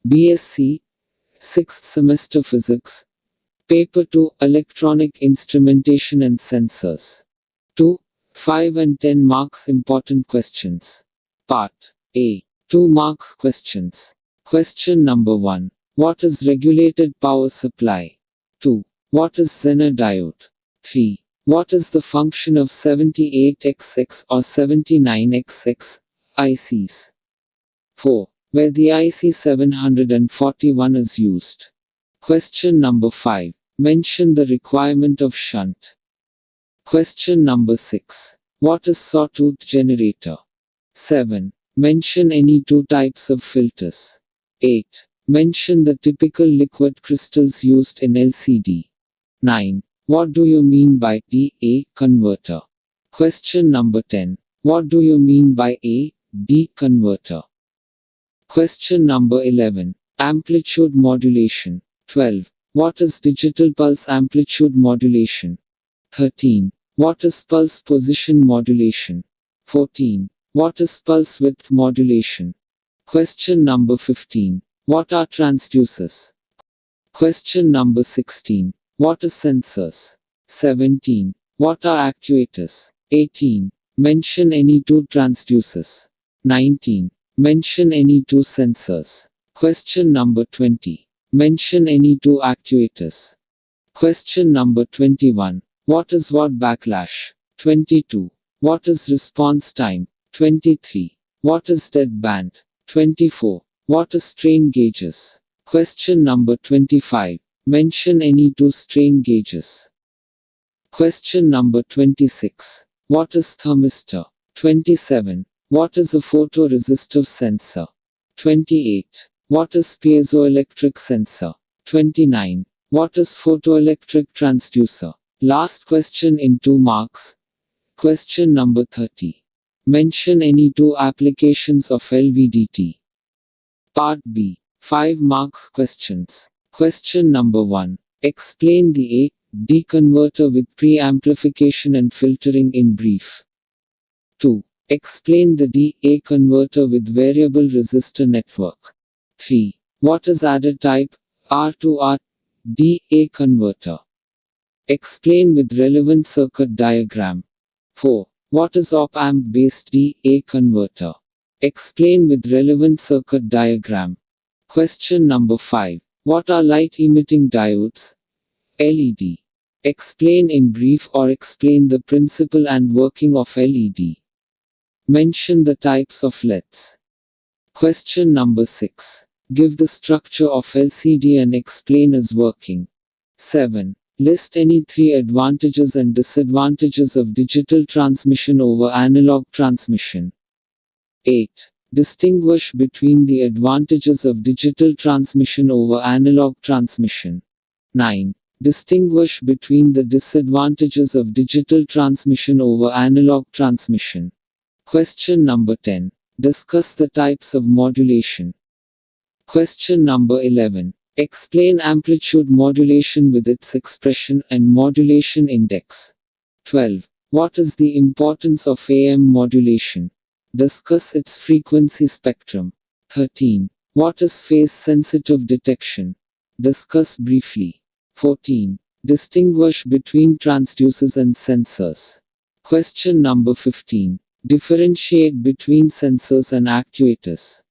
BSc, 6th semester Physics. Paper 2, Electronic Instrumentation and Sensors. 2, 5 and 10 marks important questions. Part A. 2 marks questions. Question number 1. What is regulated power supply? 2. What is Zener diode? 3. What is the function of 78XX or 79XX ICs? 4. Where the IC 741 is used. Question number 5. Mention the requirement of shunt. Question number 6. What is sawtooth generator? 7. Mention any two types of filters. 8. Mention the typical liquid crystals used in LCD. 9. What do you mean by DA converter? Question number 10. What do you mean by AD converter? Question number 11. Amplitude modulation. 12. What is digital pulse amplitude modulation? 13. What is pulse position modulation? 14. What is pulse width modulation? Question number 15. What are transducers? Question number 16. What is sensors? 17. What are actuators? 18. Mention any two transducers. 19. Mention any two sensors. Question number 20. Mention any two actuators. Question number 21. What is watt backlash? 22. What is response time? 23. What is dead band? 24. What is strain gauges? Question number 25. Mention any two strain gauges. Question number 26. What is thermistor? 27. What is a photoresistive sensor? 28. What is piezoelectric sensor? 29. What is photoelectric transducer? Last question in 2 marks. Question number 30. Mention any two applications of LVDT. Part B. 5 marks questions. Question number 1. Explain the AD converter with preamplification and filtering in brief. 2. Explain the DA converter with variable resistor network. 3. What is adder type R to R DA converter? Explain with relevant circuit diagram. 4. What is op-amp based DA converter? Explain with relevant circuit diagram. Question number 5. What are light emitting diodes? LED. Explain in brief or explain the principle and working of LED. Mention the types of LEDs. Question number 6. Give the structure of LCD and explain its working. 7. List any 3 advantages and disadvantages of digital transmission over analog transmission. 8. Distinguish between the advantages of digital transmission over analog transmission. 9. Distinguish between the disadvantages of digital transmission over analog transmission. Question number 10. Discuss the types of modulation. Question number 11. Explain amplitude modulation with its expression and modulation index. 12. What is the importance of AM modulation? Discuss its frequency spectrum. 13. What is phase-sensitive detection? Discuss briefly. 14. Distinguish between transducers and sensors. Question number 15. Differentiate between sensors and actuators.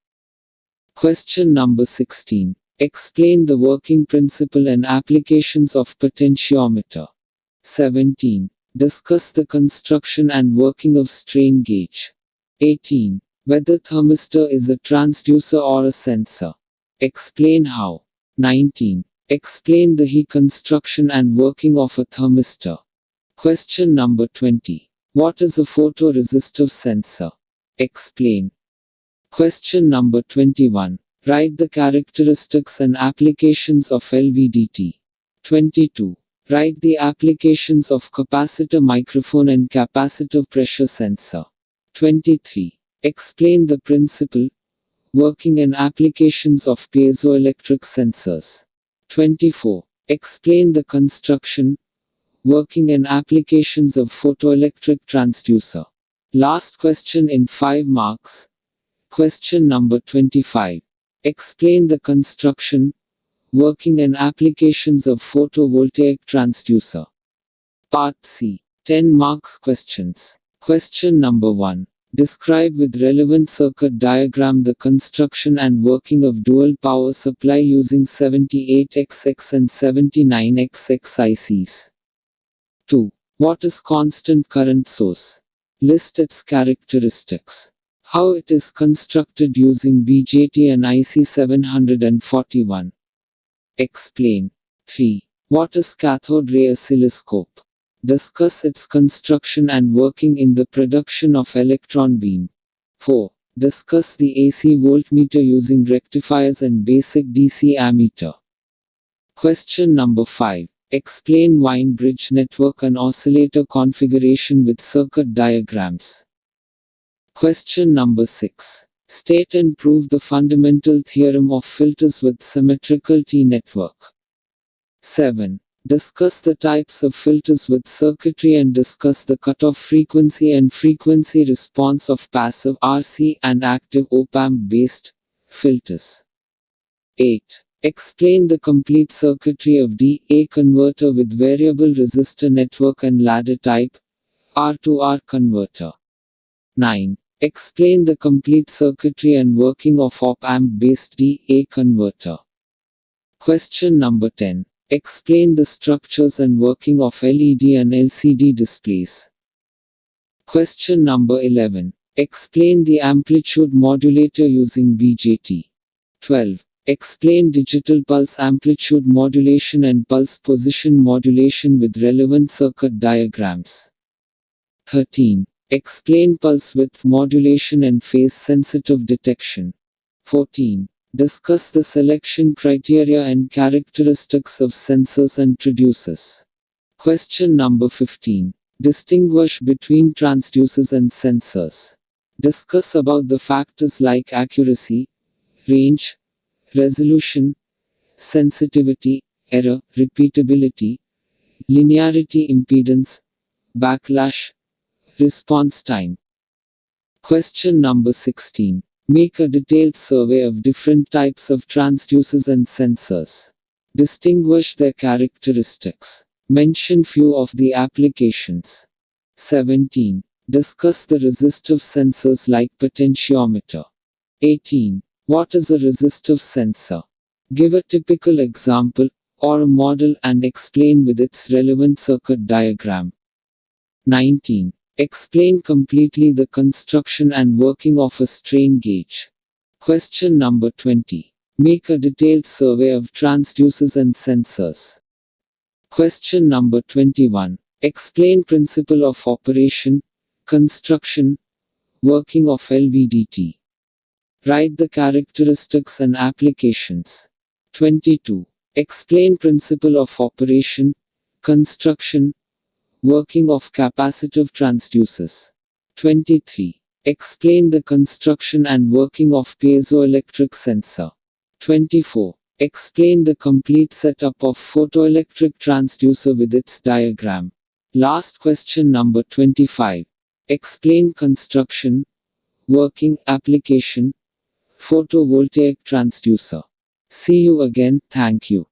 Question number 16. Explain the working principle and applications of potentiometer. 17. Discuss the construction and working of strain gauge. 18. Whether thermistor is a transducer or a sensor. Explain how. 19. Explain the He construction and working of a thermistor. Question number 20. What is a photoresistive sensor? Explain. Question number 21. Write the characteristics and applications of LVDT. 22. Write the applications of capacitor microphone and capacitor pressure sensor. 23. Explain the principle, working and applications of piezoelectric sensors. 24. Explain the construction, working and applications of photoelectric transducer. Last question in 5 marks. Question number 25. Explain the construction, working and applications of photovoltaic transducer. Part C. 10 marks questions. Question number 1. Describe with relevant circuit diagram the construction and working of dual power supply using 78XX and 79XX ICs. 2. What is constant current source? List its characteristics. How it is constructed using BJT and IC 741. Explain. 3. What is cathode ray oscilloscope? Discuss its construction and working in the production of electron beam. 4. Discuss the AC voltmeter using rectifiers and basic DC ammeter. Question number 5. Explain Wien bridge network and oscillator configuration with circuit diagrams. Question number 6. State and prove the fundamental theorem of filters with symmetrical T-network. 7. Discuss the types of filters with circuitry and discuss the cutoff frequency and frequency response of passive RC and active op-amp based filters. 8. Explain the complete circuitry of DA converter with variable resistor network and ladder type R2R converter. 9. Explain the complete circuitry and working of op-amp based DA converter. Question number 10. Explain the structures and working of LED and LCD displays. Question number 11. Explain the amplitude modulator using BJT. 12. Explain digital pulse amplitude modulation and pulse position modulation with relevant circuit diagrams. 13. Explain pulse width modulation and phase sensitive detection. 14. Discuss the selection criteria and characteristics of sensors and traducers. Question number 15. Distinguish between transducers and sensors. Discuss about the factors like accuracy, range, resolution, sensitivity, error, repeatability, linearity impedance, backlash, response time. Question number 16. Make a detailed survey of different types of transducers and sensors. Distinguish their characteristics. Mention few of the applications. 17. Discuss the resistive sensors like potentiometer. 18. What is a resistive sensor? Give a typical example or a model and explain with its relevant circuit diagram. 19. Explain completely the construction and working of a strain gauge. Question number 20. Make a detailed survey of transducers and sensors. Question number 21. Explain principle of operation, construction, working of LVDT. Write the characteristics and applications. 22. Explain principle of operation, construction, working of capacitive transducers. 23. Explain the construction and working of piezoelectric sensor. 24. Explain the complete setup of photoelectric transducer with its diagram. Last question number 25. Explain construction, working, application, photovoltaic transducer. See you again, thank you.